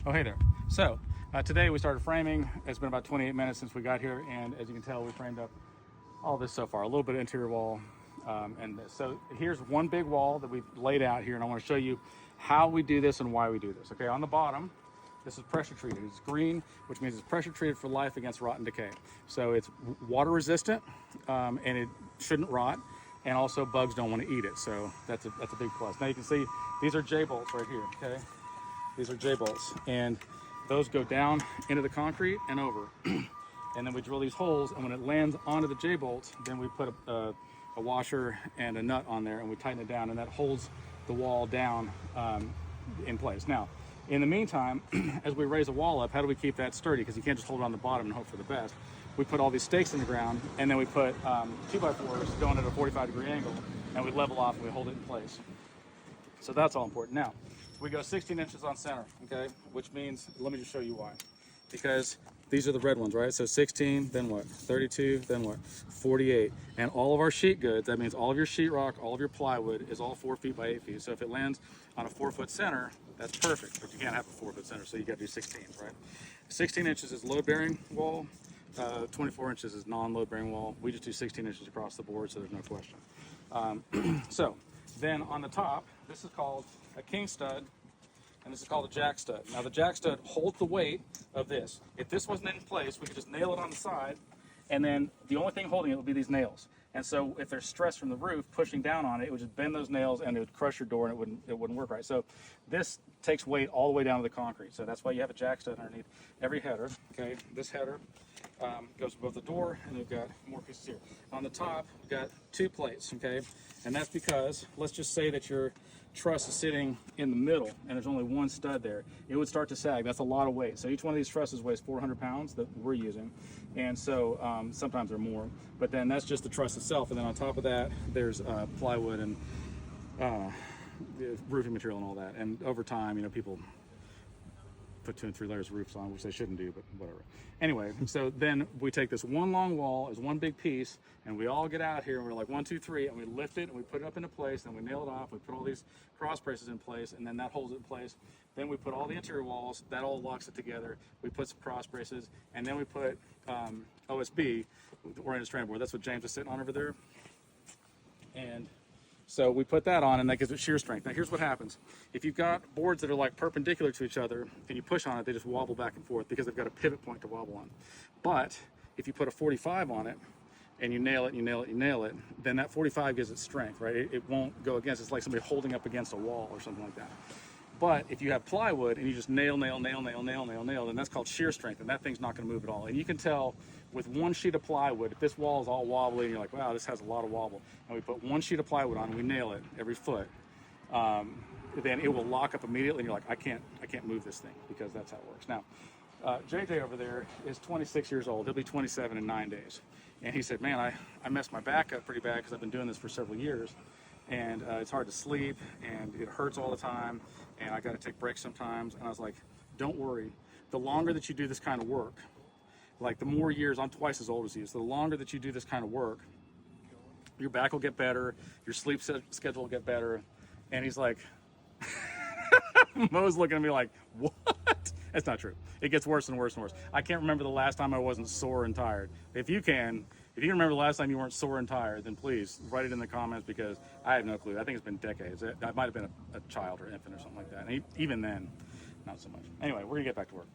Oh, hey there. So today we started framing. It's been about 28 minutes since we got here, and as you can tell, we framed up all this so far. A little bit of interior wall, and this. So here's one big wall that we've laid out here, and I want to show you how we do this and why we do this. Okay, on the bottom, this is pressure treated. It's green, which means it's pressure treated for life against rot and decay. So it's water resistant, and it shouldn't rot. And also bugs don't want to eat it, so that's a big plus. Now you can see these are J-bolts right here. Okay, these are J-bolts, and those go down into the concrete and over. And then we drill these holes, and when it lands onto the J-bolts, then we put a washer and a nut on there, and we tighten it down, and that holds the wall down in place. Now, in the meantime, as we raise a wall up, how do we keep that sturdy? Because you can't just hold it on the bottom and hope for the best. We put all these stakes in the ground, and then we put 2x4s going at a 45-degree angle, and we level off and we hold it in place. So that's all important. Now, we go 16 inches on center, okay? Which means, let me just show you why. Because these are the red ones, right? So 16, then what? 32, then what? 48. And all of our sheet goods, that means all of your sheetrock, all of your plywood is all 4 feet by 8 feet. So if it lands on a 4-foot center, that's perfect, but you can't have a 4-foot center, so you gotta do 16s, right? 16 inches is load-bearing wall, 24 inches is non-load-bearing wall. We just do 16 inches across the board, so there's no question. So then on the top, this is called a king stud, and this is called a jack stud. Now the jack stud holds the weight of this. If this wasn't in place, we could just nail it on the side, and then the only thing holding it would be these nails. And so if there's stress from the roof pushing down on it, it would just bend those nails and it would crush your door, and it wouldn't work right. So this takes weight all the way down to the concrete. So that's why you have a jack stud underneath every header. Okay, this header goes above the door, and we've got more pieces here. On the top, we've got 2 plates, okay? And that's because, let's just say that your truss is sitting in the middle and there's only 1 stud there. It would start to sag. That's a lot of weight. So each one of these trusses weighs 400 pounds that we're using. And so sometimes they're more, but then that's just the truss itself. And then on top of that, there's plywood and roofing material and all that. And over time, you know, people put 2 and 3 layers of roofs on, which they shouldn't do, but whatever. Anyway, so then we take this one long wall as one big piece, and we all get out here, and we're like 1, 2, 3, and we lift it, and we put it up into place, and we nail it off, we put all these cross braces in place, and then that holds it in place. Then we put all the interior walls, that all locks it together. We put some cross braces, and then we put OSB, oriented strand board. That's what James is sitting on over there. And so we put that on, and that gives it shear strength. Now here's what happens. If you've got boards that are like perpendicular to each other and you push on it, they just wobble back and forth because they've got a pivot point to wobble on. But if you put a 45 on it and you nail it, you nail it, you nail it, then that 45 gives it strength, right? It won't go against. It's like somebody holding up against a wall or something like that. But if you have plywood and you just nail, nail, nail, nail, nail, nail, nail, then that's called shear strength, and that thing's not going to move at all. And you can tell with 1 sheet of plywood, if this wall is all wobbly and you're like, wow, this has a lot of wobble, and we put 1 sheet of plywood on and we nail it every foot, then it will lock up immediately, and you're like, I can't move this thing, because that's how it works. Now, JJ over there is 26 years old. He'll be 27 in 9 days. And he said, man, I messed my back up pretty bad because I've been doing this for several years. And it's hard to sleep, and it hurts all the time, and I got to take breaks sometimes. And I was like, don't worry. The longer that you do this kind of work, like the more years, I'm twice as old as you, so the longer that you do this kind of work, your back will get better, your sleep schedule will get better. And he's like, Mo's looking at me like, what? That's not true. It gets worse and worse and worse. I can't remember the last time I wasn't sore and tired. If you can remember the last time you weren't sore and tired, then please write it in the comments, because I have no clue. I think it's been decades. I might have been a child or infant or something like that. And even then, not so much. Anyway, we're gonna get back to work.